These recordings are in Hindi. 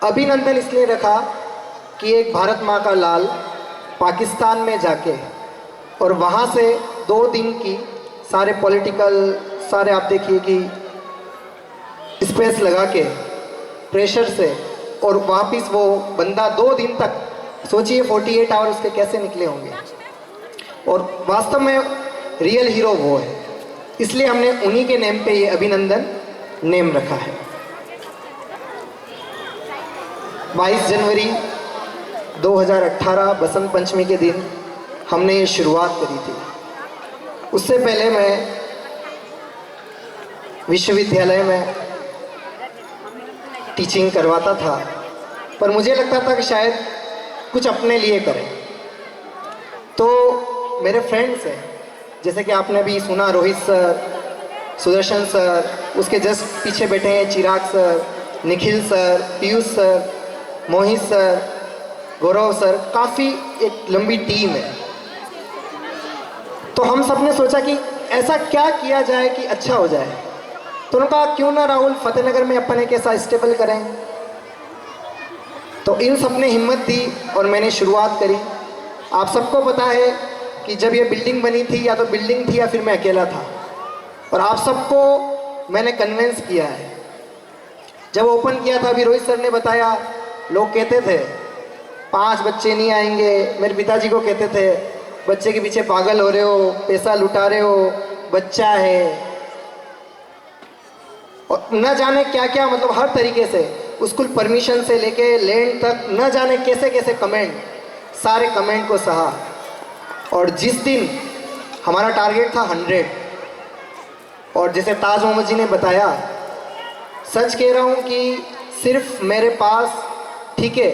अभिनंदन इसलिए रखा कि एक भारत माँ का लाल पाकिस्तान में जाके और वहाँ से 2 दिन की सारे पॉलिटिकल सारे आप देखिए कि स्पेस लगा के प्रेशर से और वापस वो बंदा 2 दिन तक, सोचिए 48 आवर उसके कैसे निकले होंगे। और वास्तव में रियल हीरो वो है, इसलिए हमने उन्हीं के नेम पे ये अभिनंदन नेम रखा है। 22 जनवरी 2018 बसंत पंचमी के दिन हमने ये शुरुआत करी थी। उससे पहले मैं विश्वविद्यालय में टीचिंग करवाता था, पर मुझे लगता था कि शायद कुछ अपने लिए करें। तो मेरे फ्रेंड्स हैं, जैसे कि आपने अभी सुना रोहित सर, सुदर्शन सर, उसके जस्ट पीछे बैठे हैं Chirag sir, Nikhil sir, Piyush sir, Mohit sir, Gaurav sir, काफ़ी एक लंबी टीम है। तो हम सब ने सोचा कि ऐसा क्या किया जाए कि अच्छा हो जाए। तो उन्होंने कहा क्यों ना राहुल फतेहनगर में अपन एक ऐसा स्टेबल करें। तो इन सब ने हिम्मत दी और मैंने शुरुआत करी। आप सबको पता है कि जब ये बिल्डिंग बनी थी, या तो बिल्डिंग थी या फिर मैं अकेला था, और आप सबको मैंने कन्विंस किया है। जब ओपन किया था, अभी रोहित सर ने बताया, लोग कहते थे 5 बच्चे नहीं आएंगे। मेरे पिताजी को कहते थे बच्चे के पीछे पागल हो रहे हो, पैसा लुटा रहे हो, बच्चा है, और न जाने क्या क्या, मतलब हर तरीके से स्कूल परमिशन से लेके लैंड तक न जाने कैसे कैसे कमेंट, सारे कमेंट को सहा। और जिस दिन हमारा टारगेट था 100, और जैसे ताज मोहम्मद जी ने बताया, सच कह रहा हूँ कि सिर्फ मेरे पास, ठीक है,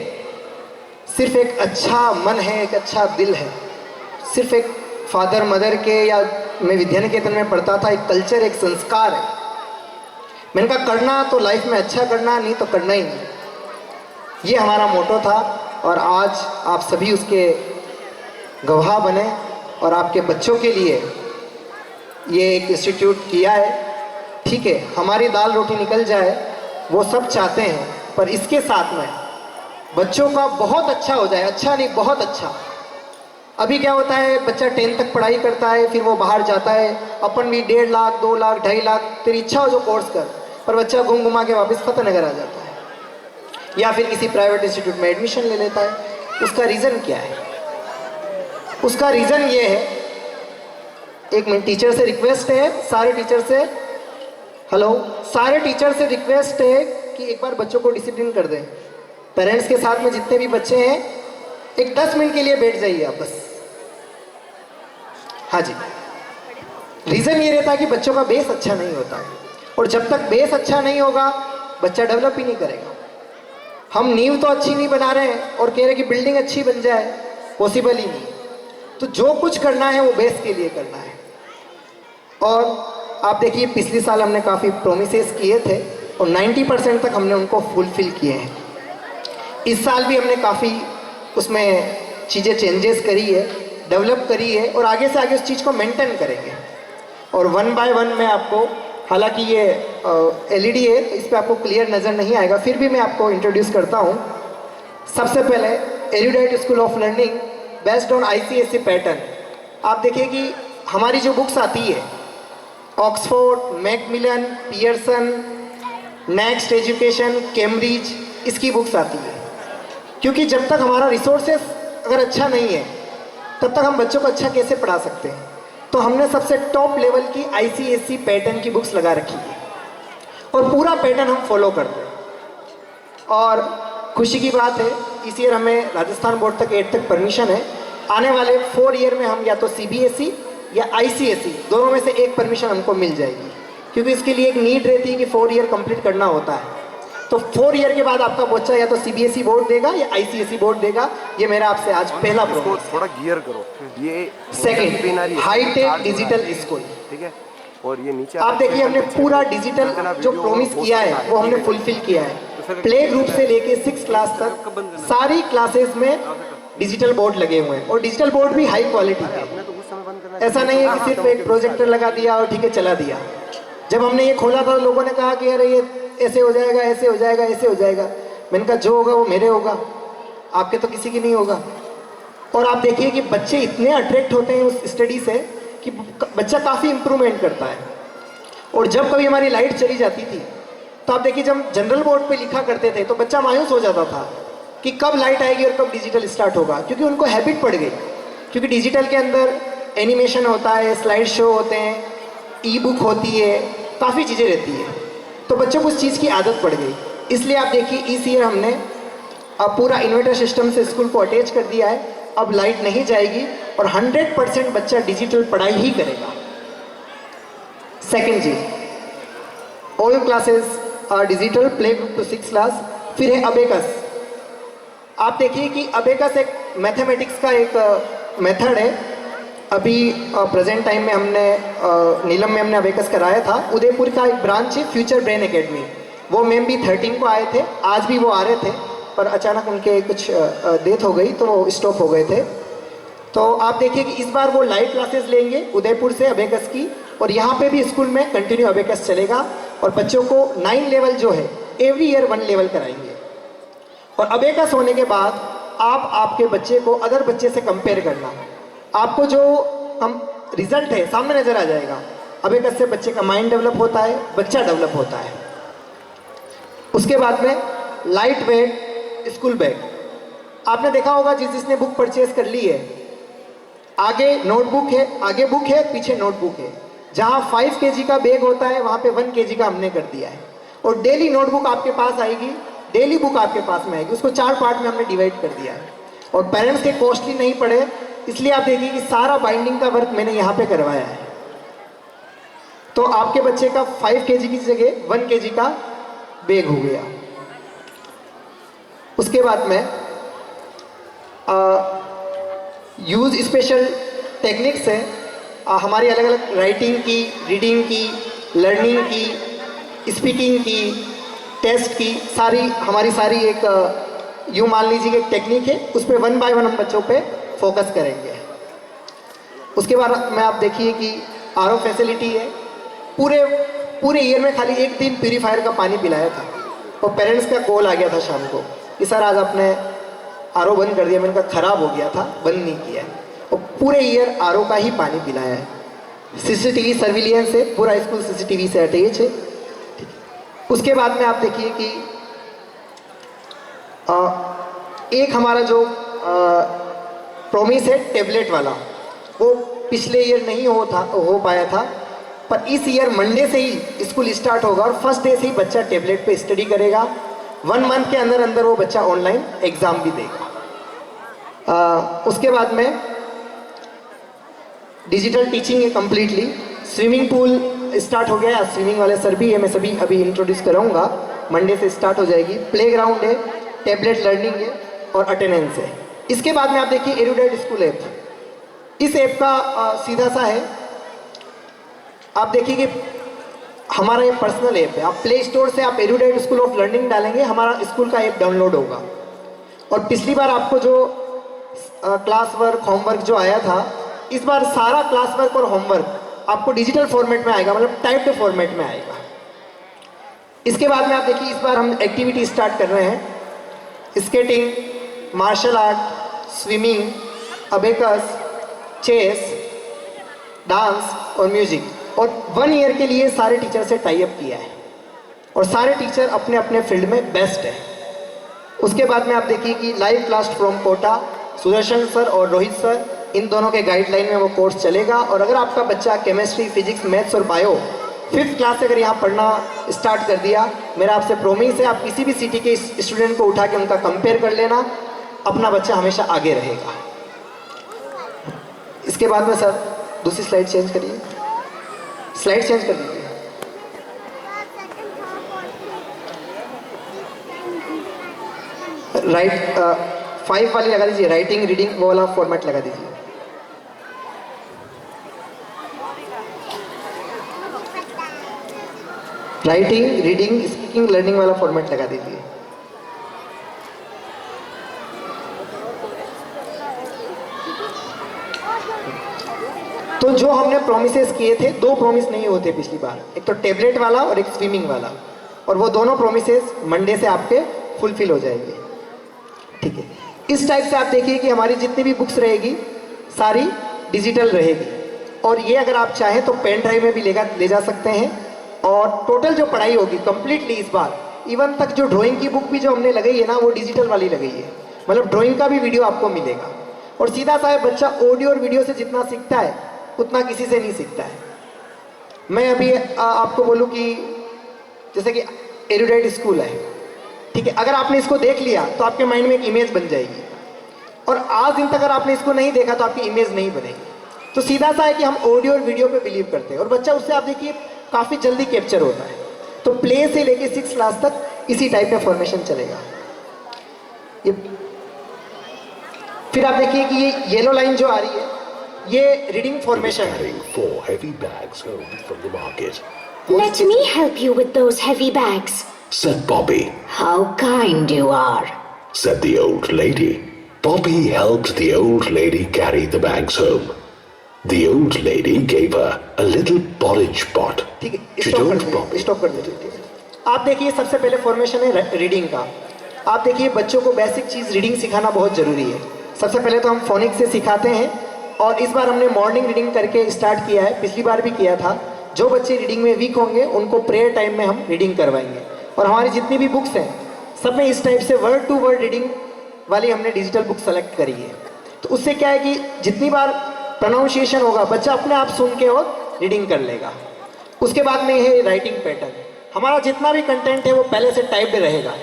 सिर्फ एक अच्छा मन है, एक अच्छा दिल है, सिर्फ एक फादर मदर के, या मैं विद्यानिकेतन में पढ़ता था, एक कल्चर, एक संस्कार है। मैंने कहा करना तो लाइफ में अच्छा करना, नहीं तो करना ही नहीं। ये हमारा मोटो था, और आज आप सभी उसके गवाह बने, और आपके बच्चों के लिए ये एक इंस्टीट्यूट किया है। ठीक है, हमारी दाल रोटी निकल जाए वो सब चाहते हैं, पर इसके साथ में बच्चों का बहुत अच्छा हो जाए, अच्छा नहीं बहुत अच्छा। अभी क्या होता है, बच्चा 10 तक पढ़ाई करता है, फिर वो बाहर जाता है, अपन भी 1.5 लाख 2 लाख 2.5 लाख, तेरी इच्छा हो जो कोर्स कर, पर बच्चा घूम घुमा के वापस फतेहनगर आ जाता है, या फिर किसी प्राइवेट इंस्टीट्यूट में एडमिशन ले लेता है। उसका रीज़न क्या है? उसका रीज़न ये है, एक मिनट, टीचर से रिक्वेस्ट है, सारे टीचर से, हेलो, सारे टीचर से रिक्वेस्ट है कि एक बार बच्चों को डिसिप्लिन कर दें। पेरेंट्स के साथ में जितने भी बच्चे हैं, एक 10 मिनट के लिए बैठ जाइए आप बस। हाँ जी, रीज़न ये रहता है कि बच्चों का बेस अच्छा नहीं होता, और जब तक बेस अच्छा नहीं होगा बच्चा डेवलप ही नहीं करेगा। हम नींव तो अच्छी नहीं बना रहे हैं और कह रहे कि बिल्डिंग अच्छी बन जाए, पॉसिबल ही नहीं। तो जो कुछ करना है वो बेस के लिए करना है। और आप देखिए, पिछले साल हमने काफ़ी प्रोमिसेस किए थे और 90% तक हमने उनको फुलफिल किए हैं। इस साल भी हमने काफ़ी उसमें चीज़ें चेंजेस करी है, डेवलप करी है, और आगे से आगे उस चीज़ को मेंटेन करेंगे। और 1 बाय 1 में आपको, हालांकि ये LED है तो इस पर आपको क्लियर नज़र नहीं आएगा, फिर भी मैं आपको इंट्रोड्यूस करता हूँ। सबसे पहले erudite school of learning based on ICSE pattern. आप देखिए कि हमारी जो बुक्स आती है, Oxford, Macmillan, Pearson, next education, Cambridge, इसकी बुक्स आती है। क्योंकि जब तक हमारा रिसोर्सेस अगर अच्छा नहीं है, तब तक हम बच्चों को अच्छा कैसे पढ़ा सकते हैं। तो हमने सबसे टॉप लेवल की ICSE पैटर्न की बुक्स लगा रखी है, और पूरा पैटर्न हम फॉलो करते हैं। और खुशी की बात है, इस ईयर हमें राजस्थान बोर्ड तक 8 तक परमिशन है। आने वाले 4 ईयर में हम या तो CBSE या ICSE दोनों में से एक परमिशन हमको मिल जाएगी, क्योंकि इसके लिए एक नीड रहती है कि 4 ईयर कंप्लीट करना होता है। तो 4 ईयर के बाद आपका बच्चा या तो CBSE बोर्ड देगा या ICSE बोर्ड देगा। ये मेरा आपसे आज पहला प्रोग्राम। थोड़ा गियर करो, ये सेकंड, हाईटेक डिजिटल स्कूल, ठीक है। और ये नीचे आप देखिए, हमने पूरा डिजिटल जो प्रॉमिस किया है वो हमने फुलफिल किया है। प्ले ग्रुप से लेके 6 क्लास तक सारी क्लासेस में डिजिटल बोर्ड लगे हुए हैं, और डिजिटल बोर्ड भी हाई क्वालिटी के। ऐसा नहीं है कि सिर्फ एक प्रोजेक्टर लगा दिया और ठीक है चला दिया। जब हमने ये खोला था, लोगों ने कहा कि अरे ये ऐसे हो जाएगा, ऐसे हो जाएगा, ऐसे हो जाएगा। मैंने कहा जो होगा वो मेरे होगा, आपके तो किसी की नहीं होगा। और आप देखिए कि बच्चे इतने अट्रैक्ट होते हैं उस स्टडी से कि बच्चा काफ़ी इम्प्रूवमेंट करता है। और जब कभी हमारी लाइट चली जाती थी तो आप देखिए, जब हम जनरल बोर्ड पे लिखा करते थे तो बच्चा मायूस हो जाता था कि कब लाइट आएगी और कब डिजिटल स्टार्ट होगा, क्योंकि उनको हैबिट पड़ गई। क्योंकि डिजिटल के अंदर एनिमेशन होता है, स्लाइड शो होते हैं, ई बुक होती है, काफ़ी चीज़ें रहती है, तो बच्चों को उस चीज़ की आदत पड़ गई। इसलिए आप देखिए इस ईयर हमने अब पूरा इन्वर्टर सिस्टम से स्कूल को अटैच कर दिया है। अब लाइट नहीं जाएगी और 100% बच्चा डिजिटल पढ़ाई ही करेगा। सेकेंड चीज, all classes are digital, play group to 6 class. फिर है अबेकस। आप देखिए कि अबेकस एक मैथमेटिक्स का एक मेथड है। अभी प्रेजेंट टाइम में हमने नीलम में हमने अबेकस कराया था। उदयपुर का एक ब्रांच है फ्यूचर ब्रेन एकेडमी, वो मैम भी 13 को आए थे, आज भी वो आ रहे थे, पर अचानक उनके कुछ डेथ हो गई तो वो स्टॉप हो गए थे। तो आप देखिए कि इस बार वो लाइव क्लासेस लेंगे उदयपुर से अबेकस की, और यहाँ पे भी स्कूल में कंटिन्यू अबेकस चलेगा। और बच्चों को 9 लेवल जो है एवरी ईयर 1 लेवल कराएंगे। और अबेकस होने के बाद आप आपके बच्चे को अदर बच्चे से कंपेयर करना, आपको जो हम रिजल्ट है सामने नज़र आ जाएगा। अबेकस से बच्चे का माइंड डेवलप होता है, बच्चा डेवलप होता है। उसके बाद में लाइट वेट स्कूल बैग। आपने देखा होगा जिसने बुक परचेज कर ली है, आगे नोटबुक है, आगे बुक है, पीछे नोटबुक है। जहाँ 5 kg का बैग होता है वहाँ पे 1 kg का हमने कर दिया है। और डेली नोटबुक आपके पास आएगी, डेली बुक आपके पास में आएगी, उसको 4 पार्ट में हमने डिवाइड कर दिया है। और पेरेंट्स के कॉस्टली नहीं पड़े, इसलिए आप देखिए कि सारा बाइंडिंग का वर्क मैंने यहाँ पे करवाया है। तो आपके बच्चे का 5 kg की जगह 1 kg का बैग हो गया। उसके बाद में यूज़ स्पेशल टेक्निक्स है, हमारी अलग अलग राइटिंग की, रीडिंग की, लर्निंग की, स्पीकिंग की, टेस्ट की, हमारी सारी एक यूँ मान लीजिए कि एक टेक्निक है, उस पर 1 by 1 हम बच्चों पे फोकस करेंगे। उसके बाद में आप देखिए कि आरओ फैसिलिटी है। पूरे ईयर में खाली एक दिन प्यूरीफायर का पानी पिलाया था, और पेरेंट्स का कॉल आ गया था शाम को कि सर आज आपने आरओ बंद कर दिया। मैंने कहा ख़राब हो गया था, बंद नहीं किया। और पूरे ईयर आरओ का ही पानी पिलाया है। सीसीटीवी सर्विलियंस है, पूरा स्कूल सीसीटीवी से अटैच है। उसके बाद में आप देखिए कि एक हमारा जो प्रॉमिस है टेबलेट वाला, वो पिछले ईयर नहीं हो पाया था, पर इस ईयर मंडे से ही स्कूल स्टार्ट होगा और फर्स्ट डे से ही बच्चा टेबलेट पे स्टडी करेगा। 1 मंथ के अंदर अंदर वो बच्चा ऑनलाइन एग्ज़ाम भी देगा। उसके बाद में डिजिटल टीचिंग है कम्प्लीटली। स्विमिंग पूल स्टार्ट हो गया है, स्विमिंग वाले सर भी है, मैं सभी अभी इंट्रोड्यूस कराऊंगा, मंडे से स्टार्ट हो जाएगी। प्लेग्राउंड है, टैबलेट लर्निंग है और अटेंडेंस है। इसके बाद में आप देखिए एरुडाइट स्कूल ऐप। इस ऐप का सीधा सा है, आप देखिए कि हमारा ये पर्सनल ऐप है। आप प्ले स्टोर से आप एरुडाइट स्कूल ऑफ लर्निंग डालेंगे, हमारा स्कूल का ऐप डाउनलोड होगा। और पिछली बार आपको जो क्लास वर्क होमवर्क जो आया था, इस बार सारा क्लास वर्क और होमवर्क आपको डिजिटल फॉर्मेट में आएगा, मतलब टाइप्ड फॉर्मेट में आएगा। इसके बाद में आप देखिए इस बार हम एक्टिविटी स्टार्ट कर रहे हैं। Skating, martial art, swimming, abacus, chess, dance और म्यूजिक। और 1 ईयर के लिए सारे टीचर से टाई अप किया है, और सारे टीचर अपने अपने फील्ड में बेस्ट है। उसके बाद में आप देखिए कि live class from Kota, Sudarshan sir और रोहित सर, इन दोनों के गाइडलाइन में वो कोर्स चलेगा। और अगर आपका बच्चा केमिस्ट्री, फिजिक्स, मैथ्स और बायो 5th क्लास से अगर यहाँ पढ़ना स्टार्ट कर दिया, मेरा आपसे प्रोमिस है, आप किसी भी सिटी के स्टूडेंट को उठा के उनका कंपेयर कर लेना, अपना बच्चा हमेशा आगे रहेगा। इसके बाद में सर दूसरी स्लाइड चेंज करिए, स्लाइड चेंज कर दीजिए। राइट 5 वाली लगा दीजिए, राइटिंग, रीडिंग, वो वाला फॉर्मेट लगा दीजिए। राइटिंग, रीडिंग, स्पीकिंग, लर्निंग वाला फॉर्मेट लगा दीजिए। तो जो हमने प्रोमिसेस किए थे, 2 प्रोमिस नहीं होते पिछली बार, एक तो टेबलेट वाला और एक स्विमिंग वाला, और वो दोनों प्रोमिसेस मंडे से आपके फुलफिल हो जाएंगे। ठीक है, इस टाइप से आप देखिए कि हमारी जितनी भी बुक्स रहेगी सारी डिजिटल रहेगी, और ये अगर आप चाहें तो पेन ड्राइव में भी ले जा सकते हैं। और टोटल जो पढ़ाई होगी कंप्लीटली इस बार, इवन तक जो ड्राइंग की बुक भी जो हमने लगाई है ना, वो डिजिटल वाली लगाई है, मतलब ड्राइंग का भी वीडियो आपको मिलेगा। और सीधा सा है, बच्चा ऑडियो और वीडियो से जितना सीखता है उतना किसी से नहीं सीखता है। मैं अभी आपको बोलूँ कि जैसे कि एरुडाइट स्कूल है, ठीक है, अगर आपने इसको देख लिया तो आपके माइंड में एक इमेज बन जाएगी, और आज दिन तक अगर आपने इसको नहीं देखा तो आपकी इमेज नहीं बनेगी। तो सीधा सा है कि हम ऑडियो और वीडियो पे बिलीव करते हैं, और बच्चा उससे आप देखिए काफ़ी जल्दी कैप्चर होता है। तो प्ले से लेके 6 क्लास तक इसी टाइप में फॉर्मेशन चलेगा। ये फिर आप देखिए कि ये येलो लाइन जो आ रही है, ये रीडिंग फॉर्मेशन है। Carrying 4 heavy bags home from the market, Let me help you with those heavy bags. said Bobby. How kind you are. Said the old lady. Bobby helped the old lady carry the bags home. The old lady gave her a little porridge pot. ठीक है, She स्टॉप told कर Bobby. स्टॉप कर दीजिए। आप देखिए सबसे पहले फॉर्मेशन है रीडिंग का। आप देखिए बच्चों को बेसिक चीज़ रीडिंग सिखाना बहुत ज़रूरी है। सबसे पहले तो हम फोनिक्स से सिखाते हैं, और इस बार हमने मॉर्निंग रीडिंग करके स्टार्ट किया है, पिछली बार भी किया था। जो बच्चे रीडिंग में वीक होंगे उनको प्रेयर टाइम में हम रीडिंग करवाएंगे। और हमारी जितनी भी बुक्स हैं सब में इस टाइप से वर्ड टू वर्ड रीडिंग वाली हमने डिजिटल बुक सेलेक्ट करी है। तो उससे क्या है कि जितनी बार प्रोनाउंसिएशन होगा बच्चा अपने आप सुन के और रीडिंग कर लेगा। उसके बाद में है राइटिंग पैटर्न। हमारा जितना भी कंटेंट है वो पहले से टाइप्ड रहेगा,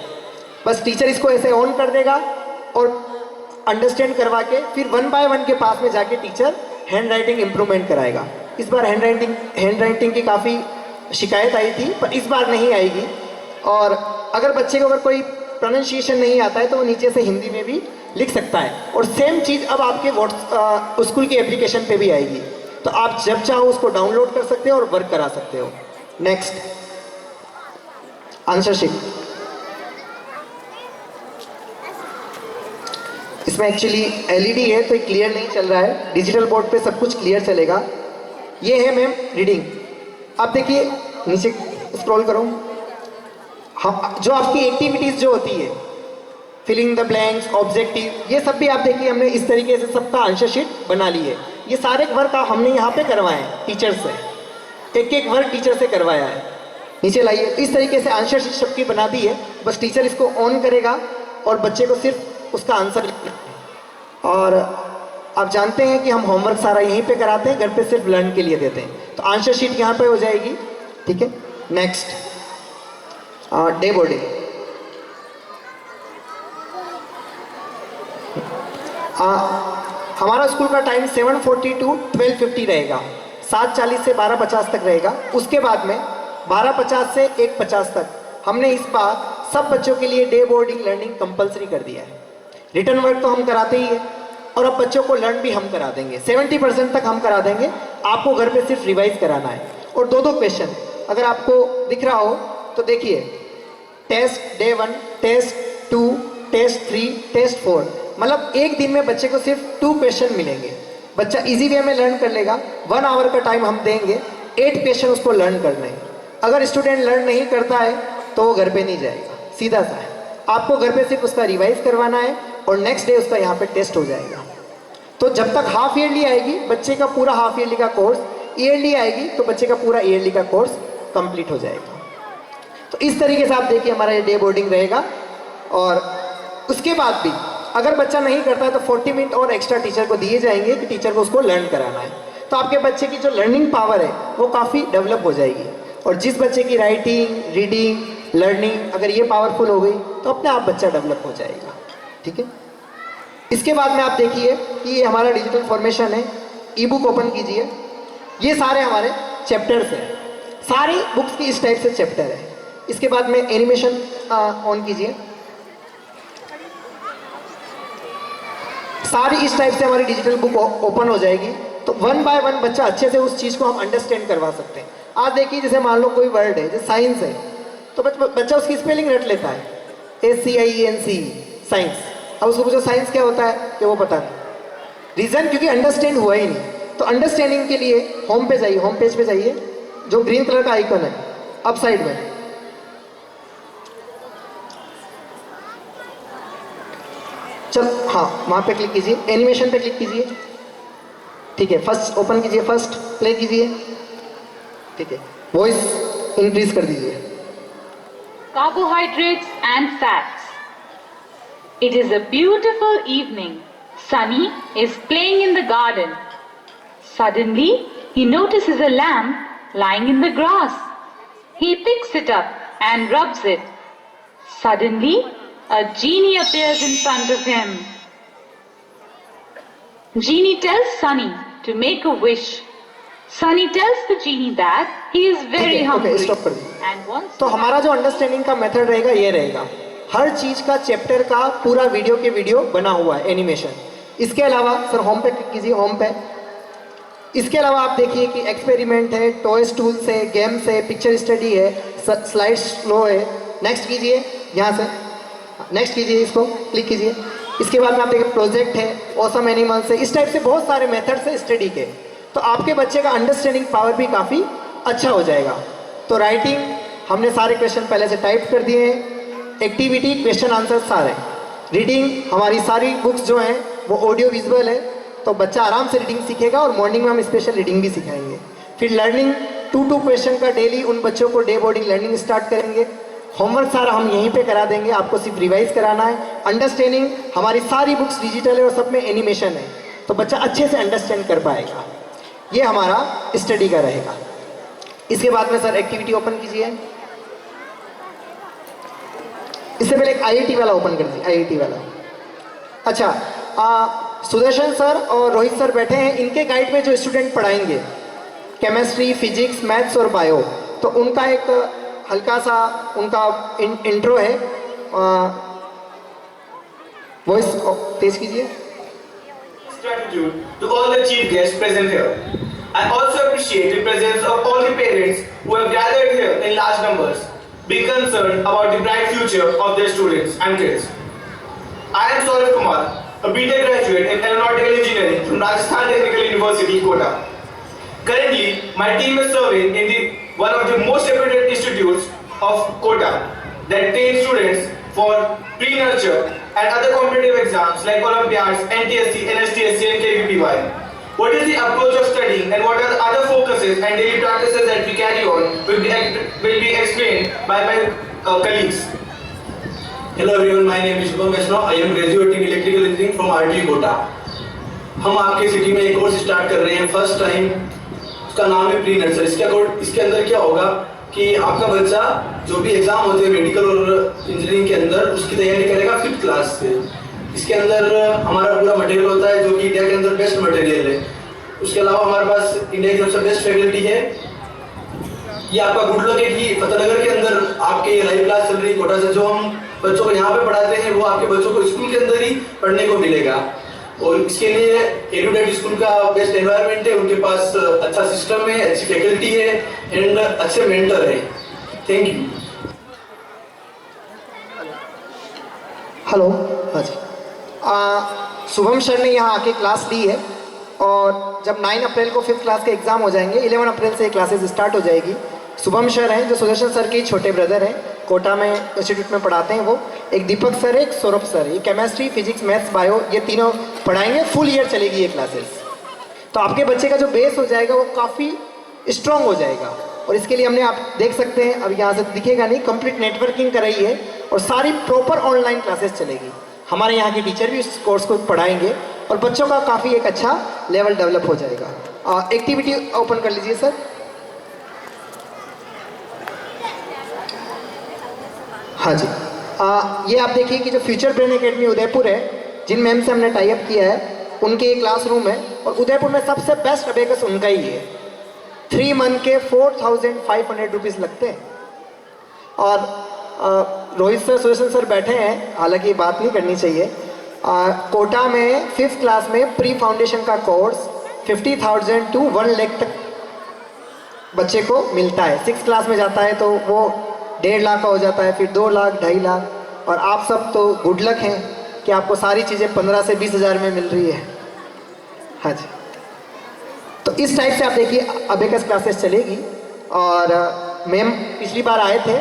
बस टीचर इसको ऐसे ऑन कर देगा और अंडरस्टैंड करवा के फिर 1 बाय 1 के पास में जाके टीचर हैंड राइटिंग इम्प्रूवमेंट कराएगा। इस बार हैंड राइटिंग की काफ़ी शिकायत आई थी, पर इस बार नहीं आएगी। और अगर बच्चे को अगर कोई प्रोनाउंसिएशन नहीं आता है तो वो नीचे से हिंदी में भी लिख सकता है। और सेम चीज़ अब आपके स्कूल की एप्लीकेशन पे भी आएगी, तो आप जब चाहो उसको डाउनलोड कर सकते हो और वर्क करा सकते हो। Next, answer sheet. इसमें एक्चुअली एलईडी है तो ये क्लियर नहीं चल रहा है, डिजिटल बोर्ड पे सब कुछ क्लियर चलेगा। ये है मैम रीडिंग। आप देखिए नीचे स्क्रॉल करो, हाँ, जो आपकी एक्टिविटीज़ जो होती है, फिलिंग द ब्लैंक्स, ऑब्जेक्टिव, ये सब भी आप देखिए हमने इस तरीके से सबका आंसर शीट बना ली है। ये सारे वर्क हमने यहाँ पे करवाए हैं टीचर से, एक एक वर्क टीचर से करवाया है। नीचे लाइए, इस तरीके से आंसर शीट सबकी बना दी है। बस टीचर इसको ऑन करेगा और बच्चे को सिर्फ उसका आंसर लिखना है। और आप जानते हैं कि हम होमवर्क सारा यहीं पे कराते हैं, घर पे सिर्फ लर्न के लिए देते हैं। तो आंसर शीट यहाँ पे हो जाएगी, ठीक है। Next, day boarding. हमारा स्कूल का टाइम 7:40 to 12:50 रहेगा, 7:40 से 12:50 तक रहेगा। उसके बाद में 12:50 से 1:50 तक हमने इस बार सब बच्चों के लिए डे बोर्डिंग लर्निंग कंपलसरी कर दिया है। रिटर्न वर्क तो हम कराते ही है, और अब बच्चों को लर्न भी हम करा देंगे, 70% तक हम करा देंगे। आपको घर पे सिर्फ रिवाइज कराना है। और 2-2 क्वेश्चन अगर आपको दिख रहा हो तो देखिए, test day 1, test 2, test 3, test 4, मतलब एक दिन में बच्चे को सिर्फ 2 क्वेश्चन मिलेंगे। बच्चा इजी वे में लर्न कर लेगा। 1 आवर का टाइम हम देंगे, 8 क्वेश्चन उसको लर्न करने हैं। अगर स्टूडेंट लर्न नहीं करता है तो वो घर पे नहीं जाएगा, सीधा सा है। आपको घर पे सिर्फ उसका रिवाइज करवाना है और नेक्स्ट डे उसका यहाँ पे टेस्ट हो जाएगा। तो जब तक हाफ ईयरली आएगी बच्चे का पूरा हाफ ईयरली का कोर्स, ईयरली आएगी तो बच्चे का पूरा ईयरली का कोर्स कंप्लीट हो जाएगा। तो इस तरीके से आप देखिए हमारा ये डे बोर्डिंग रहेगा। और उसके बाद भी अगर बच्चा नहीं करता है तो 40 मिनट और एक्स्ट्रा टीचर को दिए जाएंगे कि टीचर को उसको लर्न कराना है। तो आपके बच्चे की जो लर्निंग पावर है वो काफ़ी डेवलप हो जाएगी। और जिस बच्चे की राइटिंग, रीडिंग, लर्निंग अगर ये पावरफुल हो गई तो अपने आप बच्चा डेवलप हो जाएगा, ठीक है। इसके बाद में आप देखिए कि ये हमारा डिजिटल फॉर्मेशन है। ई बुक ओपन कीजिए, ये सारे हमारे चैप्टर्स हैं, सारी बुक्स की इस टाइप से चैप्टर है। इसके बाद में एनिमेशन ऑन कीजिए, सारी इस टाइप से हमारी डिजिटल बुक ओपन हो जाएगी। तो 1 बाय 1 बच्चा अच्छे से उस चीज़ को हम अंडरस्टैंड करवा सकते हैं। आज देखिए जैसे मान लो कोई वर्ड है, जैसे साइंस है, तो बच्चा उसकी स्पेलिंग रट लेता है, SCIENC, साइंस। अब उसको पूछो साइंस क्या होता है कि वो पता नहीं। रीज़न क्योंकि अंडरस्टैंड हुआ ही नहीं। तो अंडरस्टैंडिंग के लिए होम पे जाइए, होम पेज पे जाइए, जो ग्रीन कलर का आइकन है अप साइड में, चल हाँ वहाँ पे क्लिक कीजिए, एनिमेशन पे क्लिक कीजिए। ठीक है, फर्स्ट ओपन कीजिए, फर्स्ट प्ले कीजिए। ठीक है, वॉइस इंक्रीज कर दीजिए। Carbohydrates and fats. It is a beautiful evening. Sunny is playing in the garden. Suddenly, he notices a lamb lying in the grass. He picks it up and rubs it. Suddenly, a genie appears in front of him. Genie tells Sunny to make a wish. Sunny tells the genie that he is very hungry stop कर दीजिए। and wants तो हमारा जो अंडरस्टैंडिंग का मेथड रहेगा ये रहेगा, हर चीज का चैप्टर का पूरा वीडियो के वीडियो बना हुआ है एनिमेशन। इसके अलावा सर होम पे क्लिक कीजिए, होम पे। इसके अलावा आप देखिए कि एक्सपेरिमेंट है, टॉयज टूल्स है, गेम्स है, पिक्चर स्टडी है, स्लाइड स्लो है। नेक्स्ट कीजिए, यहाँ से नेक्स्ट कीजिए, इसको क्लिक कीजिए। इसके बाद में आप देखिए प्रोजेक्ट है, ऑसम एनिमल्स है, इस टाइप से बहुत सारे मेथड्स है स्टडी के। तो आपके बच्चे का अंडरस्टैंडिंग पावर भी काफ़ी अच्छा हो जाएगा। तो राइटिंग हमने सारे क्वेश्चन पहले से टाइप कर दिए हैं, एक्टिविटी क्वेश्चन आंसर सारे। रीडिंग हमारी सारी बुक्स जो हैं वो ऑडियो विजुअल है, तो बच्चा आराम से रीडिंग सीखेगा और मॉर्निंग में हम स्पेशल रीडिंग भी सिखाएंगे। फिर लर्निंग 2 क्वेश्चन का डेली उन बच्चों को डे बोर्डिंग लर्निंग स्टार्ट करेंगे। होमवर्क सारा हम यहीं पे करा देंगे, आपको सिर्फ रिवाइज कराना है। अंडरस्टैंडिंग हमारी सारी बुक्स डिजिटल है और सब में एनिमेशन है, तो बच्चा अच्छे से अंडरस्टैंड कर पाएगा। ये हमारा स्टडी का रहेगा। इसके बाद में सर एक्टिविटी ओपन कीजिए। इससे पहले एक आईआईटी वाला ओपन कर दीजिए, आईआईटी वाला। अच्छा, सुदर्शन सर और रोहित सर बैठे हैं, इनके गाइड में जो स्टूडेंट पढ़ाएंगे केमिस्ट्री, फिजिक्स, मैथ्स और बायो, तो उनका एक हल्का सा उनका इंट्रो है। वॉइस तेज कीजिए। Gratitude to all the chief guests present here. I also appreciate the presence of all the parents who have gathered here in large numbers, being concerned about the bright future of their students and kids. I am Saurav Kumar, a BTech graduate in Aeronautical Engineering from Rajasthan Technical University, Kota. Currently, my team is serving in one of the most reputed institutes of Kota that trains students for pre-nurture and other competitive exams like Olympiads, NTSC, NSTSC and KVPY. What is the approach of studying and what are the other focuses and daily practices that we carry on will be explained by my colleagues. Hello everyone, my name is Shubham Vaishnav. I am graduating electrical engineering from RTU Kota. हम आपके सिटी में एक कोर्स स्टार्ट कर रहे हैं फर्स्ट टाइम, उसका नाम है प्री नर्सरी। इसके अंदर क्या होगा कि आपका बच्चा जो भी एग्जाम होते हैं मेडिकल और इंजीनियरिंग के अंदर उसकी तैयारी करेगा 5th क्लास से। इसके अंदर हमारा पूरा मटेरियल होता है जो कि इंडिया के अंदर बेस्ट मटेरियल है। उसके अलावा हमारे पास इंडिया की सबसे बेस्ट फैकल्टी है। ये आपका गुड लक है कि फतेहनगर के अंदर आपके लाइव क्लास चल रही है कोटा से। जो हम बच्चों को यहाँ पे पढ़ाते हैं वो आपके बच्चों को स्कूल के अंदर ही पढ़ने को मिलेगा। और इसके लिए एडुडेट स्कूल का बेस्ट एनवायरनमेंट है, उनके पास अच्छा सिस्टम है, अच्छी फैकल्टी है एंड अच्छे मेंटर है। Thank you. हेलो, हाँ जी। शुभम सर ने यहाँ आके क्लास ली है और जब 9 अप्रैल को 5th क्लास के एग्ज़ाम हो जाएंगे, 11 अप्रैल से क्लासेस स्टार्ट हो जाएगी। शुभम सर हैं जो सुदर्शन सर के छोटे ब्रदर हैं, कोटा में इंस्टीट्यूट में पढ़ाते हैं वो। एक दीपक सर है, एक सौरभ सर है। ये केमिस्ट्री, फिजिक्स, मैथ्स, बायो ये तीनों पढ़ाएंगे। फुल ईयर चलेगी ये क्लासेस। तो आपके बच्चे का जो बेस हो जाएगा वो काफ़ी स्ट्रॉन्ग हो जाएगा। और इसके लिए हमने, आप देख सकते हैं अब यहाँ से दिखेगा नहीं, कंप्लीट नेटवर्किंग कराई है और सारी प्रॉपर ऑनलाइन क्लासेस चलेगी। हमारे यहाँ के टीचर भी इस कोर्स को पढ़ाएंगे और बच्चों का काफ़ी एक अच्छा लेवल डेवलप हो जाएगा। एक्टिविटी ओपन कर लीजिए सर। हाँ जी, ये आप देखिए कि जो फ्यूचर ब्रेन एकेडमी उदयपुर है, जिन मैम से हमने टाई अप किया है, उनके क्लासरूम है और उदयपुर में सबसे बेस्ट अबेकस उनका ही है। 3 मंथ के 4500 रुपीज़ लगते हैं। और रोहित सर, सुदर्शन सर बैठे हैं, हालांकि बात नहीं करनी चाहिए। कोटा में 5th क्लास में प्री फाउंडेशन का कोर्स 50,000 to 1 लाख तक बच्चे को मिलता है। 6th क्लास में जाता है तो वो 1.5 लाख का हो जाता है, फिर 2 लाख, 2.5 लाख। और आप सब तो गुड लक हैं कि आपको सारी चीज़ें 15 से 20 हज़ार में मिल रही है। हाँ जी, तो इस टाइप से आप देखिए अबेकस क्लासेस चलेगी। और मैम पिछली बार आए थे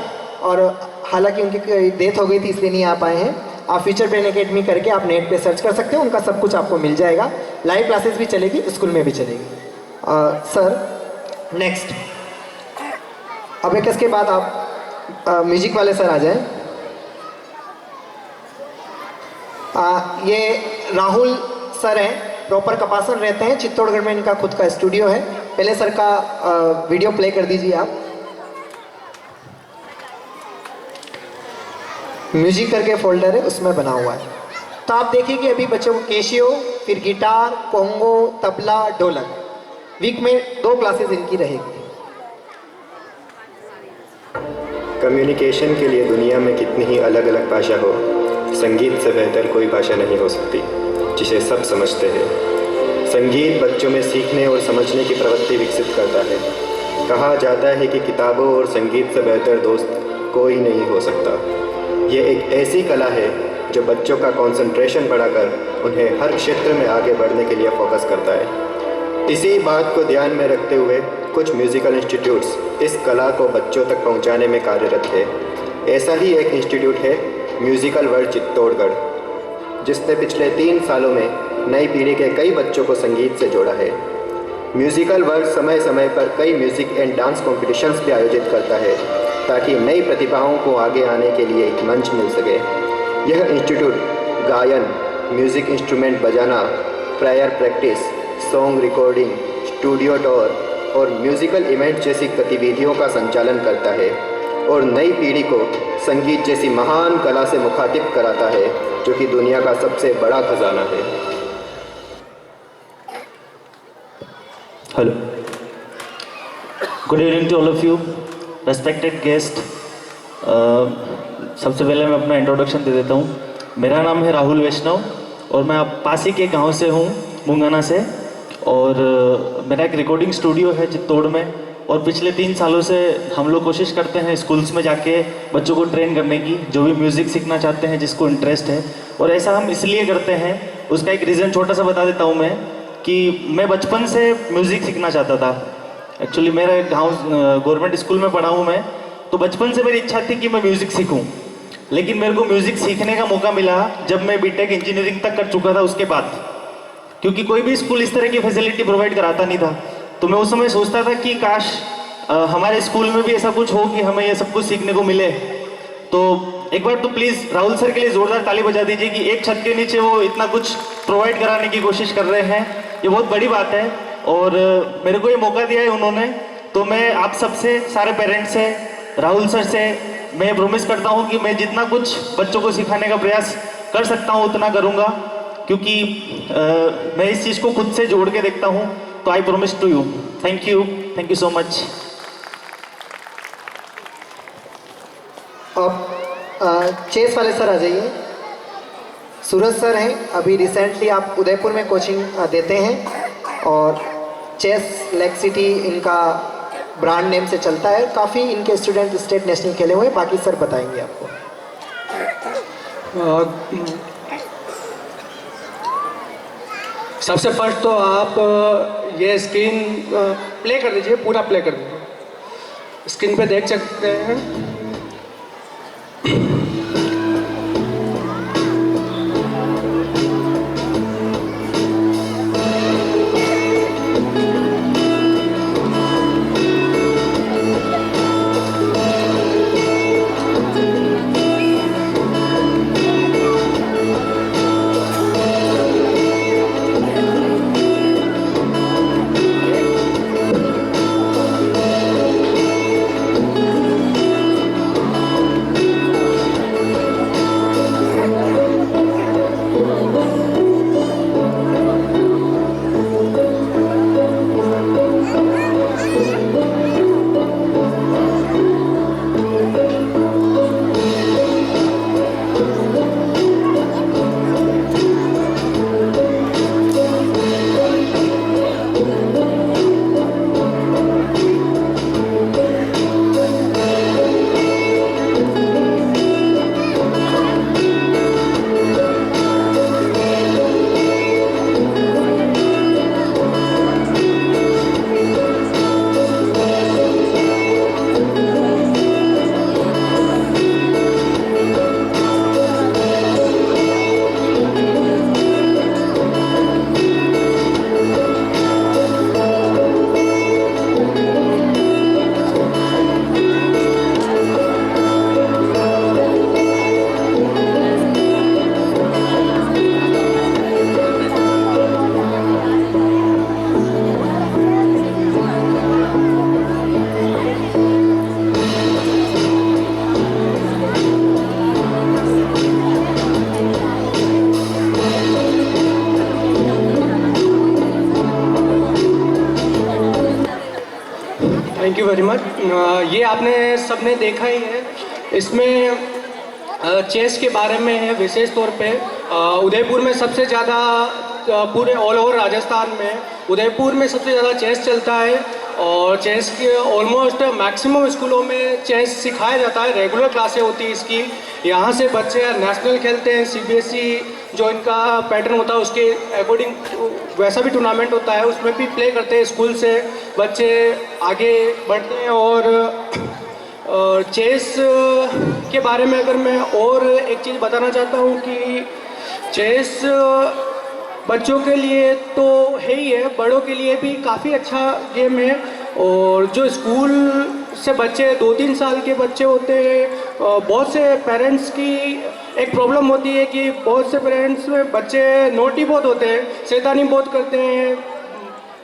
और हालांकि उनकी डेथ हो गई थी इसलिए नहीं आ पाए हैं। आप फ्यूचर ब्रेन एकेडमी करके आप नेट पे सर्च कर सकते हो, उनका सब कुछ आपको मिल जाएगा। लाइव क्लासेस भी चलेगी, स्कूल में भी चलेगी। सर नेक्स्ट, अब एक इसके बाद आप म्यूजिक वाले सर आ जाएं। ये राहुल सर हैं, प्रॉपर कपासन रहते हैं, चित्तौड़गढ़ में इनका खुद का स्टूडियो है। पहले सर का वीडियो प्ले कर दीजिए आप। म्यूजिक करके फोल्डर है, उसमें बना हुआ है। तो आप देखिए कि अभी बच्चों को कैशियो, फिर गिटार, कोंगो, तबला, ढोलक, वीक में 2 क्लासेस इनकी रहेगी। कम्युनिकेशन के लिए दुनिया में कितनी ही अलग अलग भाषा हो, संगीत से बेहतर कोई भाषा नहीं हो सकती जिसे सब समझते हैं। संगीत बच्चों में सीखने और समझने की प्रवृत्ति विकसित करता है। कहा जाता है कि किताबों और संगीत से बेहतर दोस्त कोई नहीं हो सकता। ये एक ऐसी कला है जो बच्चों का कंसंट्रेशन बढ़ाकर उन्हें हर क्षेत्र में आगे बढ़ने के लिए फोकस करता है। इसी बात को ध्यान में रखते हुए कुछ म्यूज़िकल इंस्टीट्यूट्स इस कला को बच्चों तक पहुंचाने में कार्यरत है। ऐसा ही एक इंस्टीट्यूट है म्यूज़िकल वर्ल्ड चित्तौड़गढ़, जिसने पिछले 3 सालों में नई पीढ़ी के कई बच्चों को संगीत से जोड़ा है। म्यूज़िकल वर्ल्ड समय समय पर कई म्यूज़िक एंड डांस कॉम्पिटिशन्स भी आयोजित करता है ताकि नई प्रतिभाओं को आगे आने के लिए एक मंच मिल सके। यह इंस्टीट्यूट गायन, म्यूज़िक इंस्ट्रूमेंट बजाना, prayer practice, song recording, studio tour और म्यूज़िकल इवेंट जैसी गतिविधियों का संचालन करता है और नई पीढ़ी को संगीत जैसी महान कला से मुखातिब कराता है, जो कि दुनिया का सबसे बड़ा खजाना है। Hello, good evening to all of you, respected guest. सबसे पहले मैं अपना इंट्रोडक्शन दे देता हूँ। मेरा नाम है राहुल वैष्णव और मैं पास ही के गांव से हूँ, मुंगाना से। और मेरा एक रिकॉर्डिंग स्टूडियो है चित्तौड़ में। और पिछले 3 सालों से हम लोग कोशिश करते हैं स्कूल्स में जाके बच्चों को ट्रेन करने की, जो भी म्यूज़िक सीखना चाहते हैं, जिसको इंटरेस्ट है। और ऐसा हम इसलिए करते हैं, उसका एक रीज़न छोटा सा बता देता हूँ मैं, कि मैं बचपन से म्यूज़िक सीखना चाहता था। एक्चुअली मेरा गांव गवर्नमेंट स्कूल में पढ़ा हूँ मैं, तो बचपन से मेरी इच्छा थी कि मैं म्यूज़िक सीखूँ। लेकिन मेरे को म्यूज़िक सीखने का मौका मिला जब मैं बीटेक इंजीनियरिंग तक कर चुका था उसके बाद, क्योंकि कोई भी स्कूल इस तरह की फैसिलिटी प्रोवाइड कराता नहीं था। तो मैं उस समय सोचता था कि काश हमारे स्कूल में भी ऐसा कुछ हो कि हमें ये सब कुछ सीखने को मिले। तो एक बार तो प्लीज़ राहुल सर के लिए ज़ोरदार ताली बजा दीजिए कि एक छत के नीचे वो इतना कुछ प्रोवाइड कराने की कोशिश कर रहे हैं। ये बहुत बड़ी बात है और मेरे को ये मौका दिया है उन्होंने। तो मैं आप सबसे, सारे पेरेंट्स से, राहुल सर से मैं प्रॉमिस करता हूँ कि मैं जितना कुछ बच्चों को सिखाने का प्रयास कर सकता हूँ उतना करूँगा, क्योंकि मैं इस चीज़ को खुद से जोड़ के देखता हूँ। तो I promise to you. Thank you so much. अब चेस वाले सर आ जाइए। सूरज सर हैं, अभी रिसेंटली आप उदयपुर में कोचिंग देते हैं और चेस लेग सिटी इनका ब्रांड नेम से चलता है। काफ़ी इनके स्टूडेंट स्टेट नेशनल खेले हुए हैं, बाकी सर बताएंगे आपको। सबसे फर्स्ट तो आप ये स्क्रीन प्ले कर दीजिए, पूरा प्ले कर दीजिए। स्क्रीन पे देख सकते हैं। You very much. ये आपने सबने देखा ही है, इसमें चेस के बारे में है विशेष तौर पे। उदयपुर में सबसे ज़्यादा, पूरे ऑल ओवर राजस्थान में उदयपुर में सबसे ज़्यादा चेस चलता है और चेस के ऑलमोस्ट मैक्सिमम स्कूलों में चेस सिखाया जाता है, रेगुलर क्लासें होती है इसकी। यहाँ से बच्चे नेशनल खेलते हैं, सीबीएसई जो इनका पैटर्न होता है उसके अकॉर्डिंग वैसा भी टूर्नामेंट होता है, उसमें भी प्ले करते हैं। स्कूल से बच्चे आगे बढ़ते हैं। और चेस के बारे में अगर मैं और एक चीज़ बताना चाहता हूँ कि चेस बच्चों के लिए तो है ही है, बड़ों के लिए भी काफ़ी अच्छा गेम है। और जो स्कूल से बच्चे 2-3 साल के बच्चे होते हैं, बहुत से पेरेंट्स की एक प्रॉब्लम होती है कि बहुत से पेरेंट्स में बच्चे नोटी बहुत होते हैं, शैतानी बहुत करते हैं,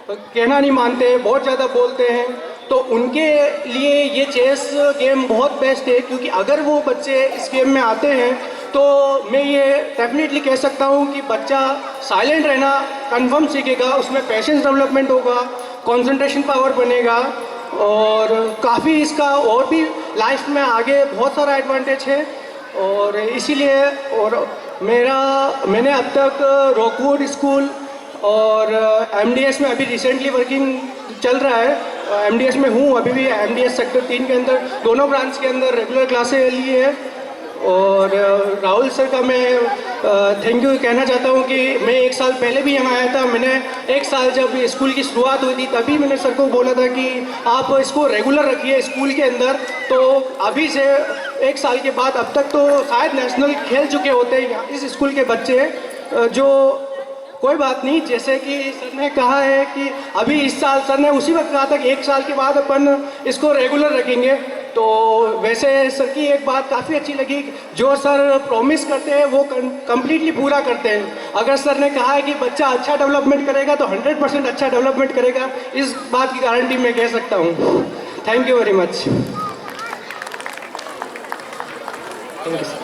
कहना नहीं मानते, बहुत ज़्यादा बोलते हैं। तो उनके लिए ये चेस गेम बहुत बेस्ट है, क्योंकि अगर वो बच्चे इस गेम में आते हैं तो मैं ये डेफिनेटली कह सकता हूँ कि बच्चा साइलेंट रहना कंफर्म सीखेगा, उसमें पेशेंस डेवलपमेंट होगा, कंसंट्रेशन पावर बनेगा और काफ़ी इसका और भी लाइफ में आगे बहुत सारा एडवांटेज है। और इसीलिए मैंने अब तक रॉकवुड स्कूल और एमडीएस में अभी रिसेंटली वर्किंग चल रहा है, एमडीएस में हूँ अभी भी, एमडीएस सेक्टर 3 के अंदर दोनों ब्रांच के अंदर रेगुलर क्लासें ली है। और राहुल सर का मैं थैंक यू कहना चाहता हूँ कि मैं 1 साल पहले भी यहाँ आया था। मैंने 1 साल जब स्कूल की शुरुआत हुई थी तभी मैंने सर को बोला था कि आप इसको रेगुलर रखिए स्कूल के अंदर। तो अभी से 1 साल के बाद अब तक तो शायद नेशनल खेल चुके होते हैं इस स्कूल के बच्चे, जो कोई बात नहीं। जैसे कि सर ने कहा है कि अभी इस साल सर ने उसी वक्त कहा था कि 1 साल के बाद अपन इसको रेगुलर रखेंगे। तो वैसे सर की एक बात काफ़ी अच्छी लगी, जो सर प्रॉमिस करते हैं वो कंप्लीटली पूरा करते हैं। अगर सर ने कहा है कि बच्चा अच्छा डेवलपमेंट करेगा तो 100% अच्छा डेवलपमेंट करेगा, इस बात की गारंटी मैं कह सकता हूँ। Thank you very much. Thank you sir.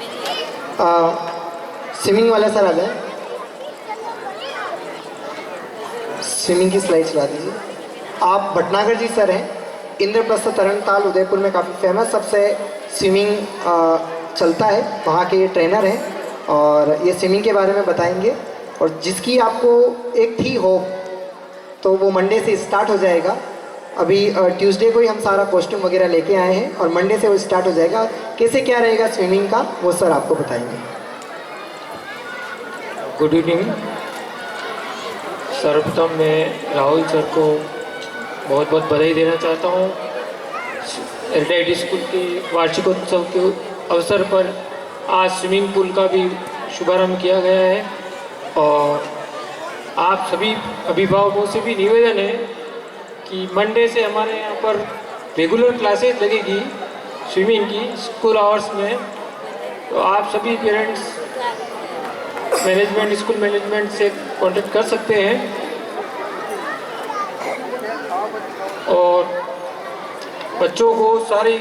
Swimming वाला सर आ जाए, स्विमिंग की स्लाइड चला दीजिए। आप भटनागर जी सर हैं, इंद्रप्रस्थ तरणताल उदयपुर में काफ़ी फेमस सबसे स्विमिंग चलता है, वहाँ के ये ट्रेनर हैं और ये स्विमिंग के बारे में बताएंगे। और जिसकी आपको एक थी होप, तो वो मंडे से स्टार्ट हो जाएगा। अभी ट्यूसडे को ही हम सारा कॉस्ट्यूम वगैरह लेके आए हैं और मंडे से वो स्टार्ट हो जाएगा। कैसे क्या रहेगा स्विमिंग का वो सर आपको बताएंगे। Good evening. सर्वप्रथम मैं राहुल सर को बहुत बहुत बधाई देना चाहता हूँ। एलडाइट स्कूल के वार्षिकोत्सव के अवसर पर आज स्विमिंग पूल का भी शुभारंभ किया गया है और आप सभी अभिभावकों से भी निवेदन है कि मंडे से हमारे यहाँ पर रेगुलर क्लासेस लगेगी स्विमिंग की स्कूल आवर्स में। तो आप सभी पेरेंट्स मैनेजमेंट, स्कूल मैनेजमेंट से कांटेक्ट कर सकते हैं और बच्चों को सारी